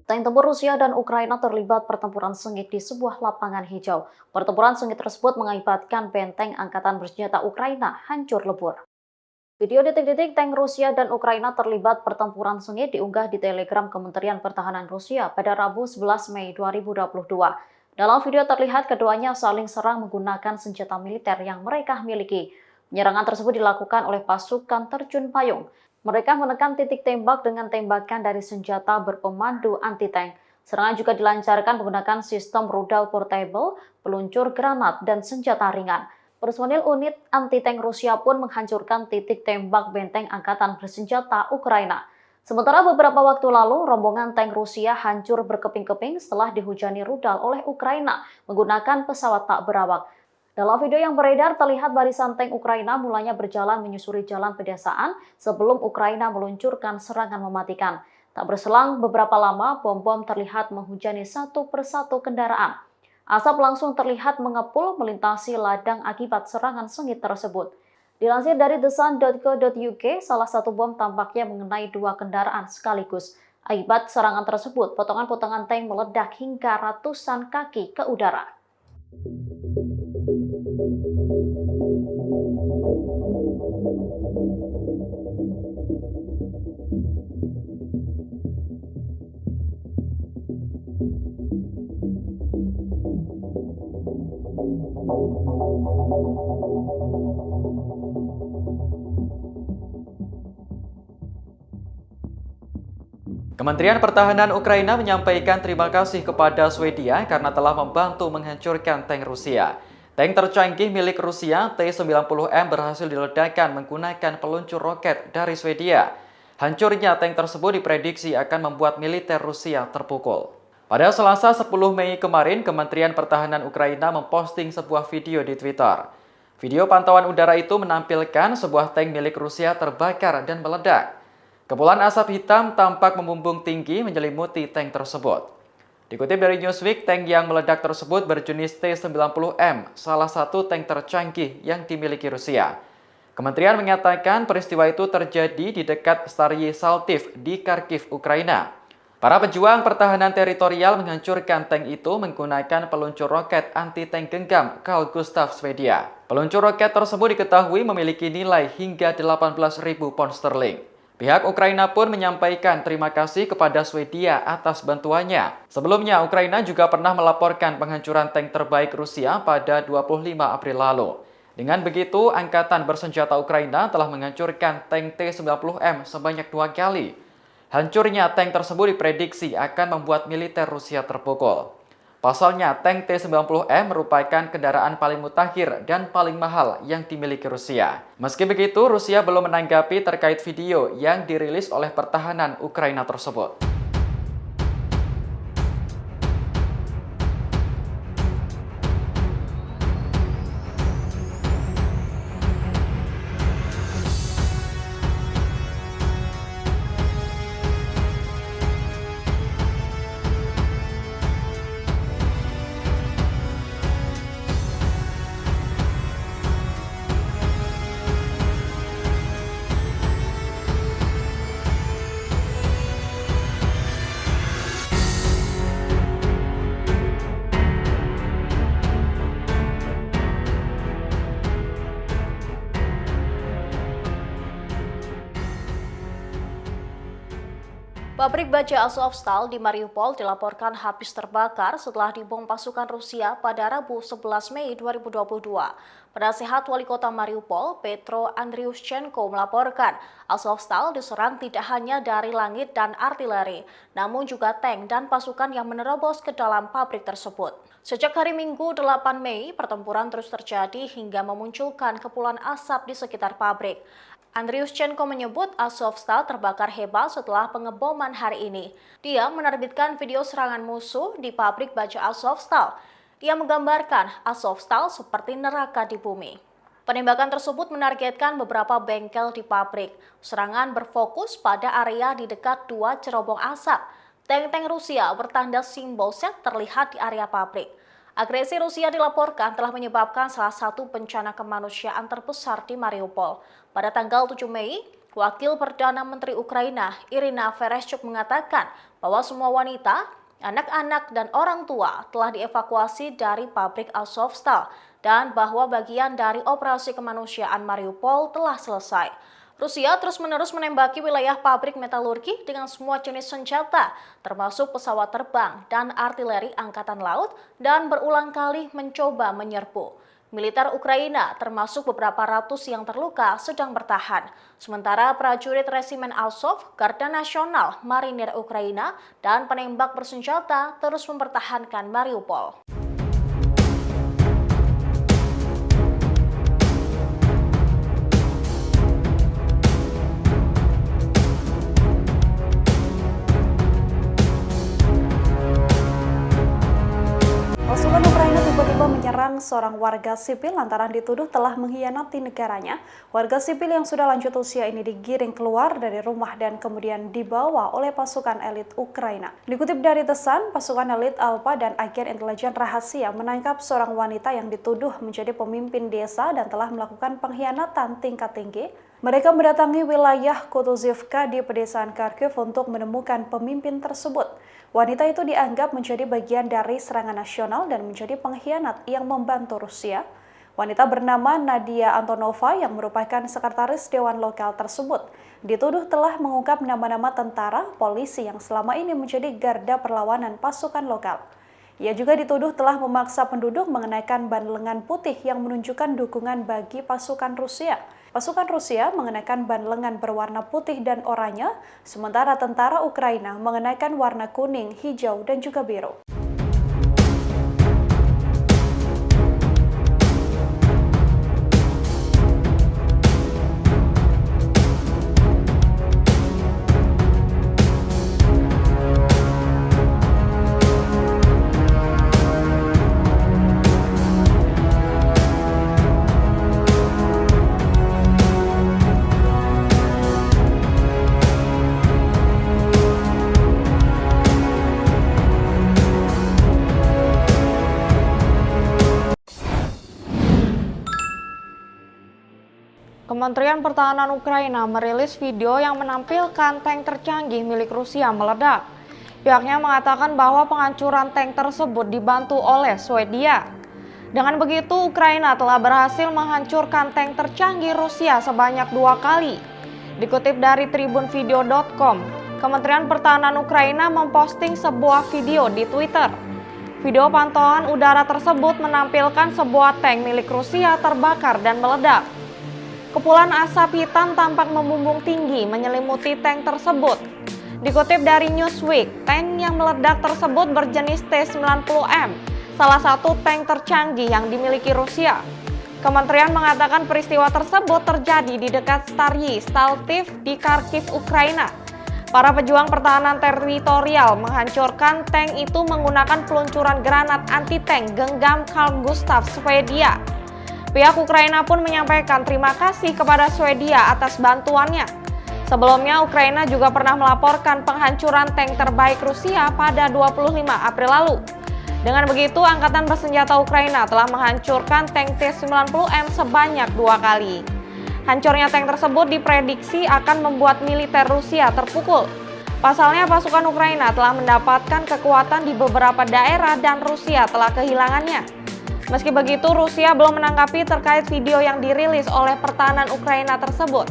Tank tempur Rusia dan Ukraina terlibat pertempuran sengit di sebuah lapangan hijau. Pertempuran sengit tersebut mengakibatkan benteng angkatan bersenjata Ukraina hancur lebur. Video detik-detik tank Rusia dan Ukraina terlibat pertempuran sengit diunggah di Telegram Kementerian Pertahanan Rusia pada Rabu 11 Mei 2022. Dalam video terlihat keduanya saling serang menggunakan senjata militer yang mereka miliki. Penyerangan tersebut dilakukan oleh pasukan terjun payung. Mereka menekan titik tembak dengan tembakan dari senjata berpemandu anti-tank. Serangan juga dilancarkan menggunakan sistem rudal portable, peluncur granat, dan senjata ringan. Personil unit anti-tank Rusia pun menghancurkan titik tembak benteng angkatan bersenjata Ukraina. Sementara beberapa waktu lalu, rombongan tank Rusia hancur berkeping-keping setelah dihujani rudal oleh Ukraina menggunakan pesawat tak berawak. Dalam video yang beredar, terlihat barisan tank Ukraina mulanya berjalan menyusuri jalan pedesaan sebelum Ukraina meluncurkan serangan mematikan. Tak berselang beberapa lama, bom-bom terlihat menghujani satu persatu kendaraan. Asap langsung terlihat mengepul melintasi ladang akibat serangan sengit tersebut. Dilansir dari thesun.co.uk, salah satu bom tampaknya mengenai dua kendaraan sekaligus. Akibat serangan tersebut, potongan-potongan tank meledak hingga ratusan kaki ke udara. Kementerian Pertahanan Ukraina menyampaikan terima kasih kepada Swedia karena telah membantu menghancurkan tank Rusia. Tank tercanggih milik Rusia T-90M berhasil diledakkan menggunakan peluncur roket dari Swedia. Hancurnya tank tersebut diprediksi akan membuat militer Rusia terpukul. Pada Selasa 10 Mei kemarin, Kementerian Pertahanan Ukraina memposting sebuah video di Twitter. Video pantauan udara itu menampilkan sebuah tank milik Rusia terbakar dan meledak. Kepulan asap hitam tampak membumbung tinggi menyelimuti tank tersebut. Dikutip dari Newsweek, tank yang meledak tersebut berjenis T-90M, salah satu tank tercanggih yang dimiliki Rusia. Kementerian mengatakan peristiwa itu terjadi di dekat Staryi Saltiv di Kharkiv, Ukraina. Para pejuang pertahanan teritorial menghancurkan tank itu menggunakan peluncur roket anti-tank genggam Carl Gustaf Swedia. Peluncur roket tersebut diketahui memiliki nilai hingga 18.000 pound sterling. Pihak Ukraina pun menyampaikan terima kasih kepada Swedia atas bantuannya. Sebelumnya, Ukraina juga pernah melaporkan penghancuran tank terbaik Rusia pada 25 April lalu. Dengan begitu, Angkatan Bersenjata Ukraina telah menghancurkan tank T-90M sebanyak 2 kali. Hancurnya tank tersebut diprediksi akan membuat militer Rusia terpukul. Pasalnya, tank T-90M merupakan kendaraan paling mutakhir dan paling mahal yang dimiliki Rusia. Meski begitu, Rusia belum menanggapi terkait video yang dirilis oleh pertahanan Ukraina tersebut. Pabrik baja Azovstal di Mariupol dilaporkan habis terbakar setelah dibom pasukan Rusia pada Rabu 11 Mei 2022. Penasehat Wali Kota Mariupol, Petro Andriushchenko melaporkan Azovstal diserang tidak hanya dari langit dan artileri, namun juga tank dan pasukan yang menerobos ke dalam pabrik tersebut. Sejak hari Minggu 8 Mei, pertempuran terus terjadi hingga memunculkan kepulan asap di sekitar pabrik. Andriushchenko menyebut Azovstal terbakar hebat setelah pengeboman hari ini. Dia menerbitkan video serangan musuh di pabrik baja Azovstal. Ia menggambarkan Azovstal seperti neraka di bumi. Penembakan tersebut menargetkan beberapa bengkel di pabrik. Serangan berfokus pada area di dekat dua cerobong asap. Tank-tank Rusia bertanda simbol set terlihat di area pabrik. Agresi Rusia dilaporkan telah menyebabkan salah satu bencana kemanusiaan terbesar di Mariupol. Pada tanggal 7 Mei, Wakil Perdana Menteri Ukraina, Irina Vereshchuk mengatakan bahwa semua wanita, anak-anak, dan orang tua telah dievakuasi dari pabrik Azovstal dan bahwa bagian dari operasi kemanusiaan Mariupol telah selesai. Rusia terus-menerus menembaki wilayah pabrik metalurgi dengan semua jenis senjata, termasuk pesawat terbang dan artileri angkatan laut, dan berulang kali mencoba menyerbu. Militer Ukraina, termasuk beberapa ratus yang terluka, sedang bertahan. Sementara prajurit resimen Azov, Garda Nasional, Marinir Ukraina, dan penembak bersenjata terus mempertahankan Mariupol. Pasukan Ukraina tiba-tiba menyerang seorang warga sipil lantaran dituduh telah mengkhianati negaranya. Warga sipil yang sudah lanjut usia ini digiring keluar dari rumah dan kemudian dibawa oleh pasukan elit Ukraina. Dikutip dari The Sun, pasukan elit Alpha dan agen intelijen rahasia menangkap seorang wanita yang dituduh menjadi pemimpin desa dan telah melakukan pengkhianatan tingkat tinggi. Mereka mendatangi wilayah Kutuzivka di pedesaan Kharkiv untuk menemukan pemimpin tersebut. Wanita itu dianggap menjadi bagian dari serangan nasional dan menjadi pengkhianat yang membantu Rusia. Wanita bernama Nadia Antonova yang merupakan sekretaris dewan lokal tersebut dituduh telah mengungkap nama-nama tentara, polisi yang selama ini menjadi garda perlawanan pasukan lokal. Ia juga dituduh telah memaksa penduduk mengenakan ban lengan putih yang menunjukkan dukungan bagi pasukan Rusia. Pasukan Rusia mengenakan ban lengan berwarna putih dan oranye, sementara tentara Ukraina mengenakan warna kuning, hijau, dan juga biru. Kementerian Pertahanan Ukraina merilis video yang menampilkan tank tercanggih milik Rusia meledak. Pihaknya mengatakan bahwa penghancuran tank tersebut dibantu oleh Swedia. Dengan begitu, Ukraina telah berhasil menghancurkan tank tercanggih Rusia sebanyak 2 kali. Dikutip dari tribunvideo.com, Kementerian Pertahanan Ukraina memposting sebuah video di Twitter. Video pantauan udara tersebut menampilkan sebuah tank milik Rusia terbakar dan meledak. Kepulan asap hitam tampak membumbung tinggi menyelimuti tank tersebut. Dikutip dari Newsweek, tank yang meledak tersebut berjenis T-90M, salah satu tank tercanggih yang dimiliki Rusia. Kementerian mengatakan peristiwa tersebut terjadi di dekat Staryi Staltiv di Kharkiv, Ukraina. Para pejuang pertahanan teritorial menghancurkan tank itu menggunakan peluncuran granat anti-tank genggam Carl Gustaf, Swedia. Pihak Ukraina pun menyampaikan terima kasih kepada Swedia atas bantuannya. Sebelumnya, Ukraina juga pernah melaporkan penghancuran tank terbaik Rusia pada 25 April lalu. Dengan begitu, Angkatan Bersenjata Ukraina telah menghancurkan tank T-90M sebanyak 2 kali. Hancurnya tank tersebut diprediksi akan membuat militer Rusia terpukul. Pasalnya, pasukan Ukraina telah mendapatkan kekuatan di beberapa daerah dan Rusia telah kehilangannya. Meski begitu, Rusia belum menanggapi terkait video yang dirilis oleh pertahanan Ukraina tersebut.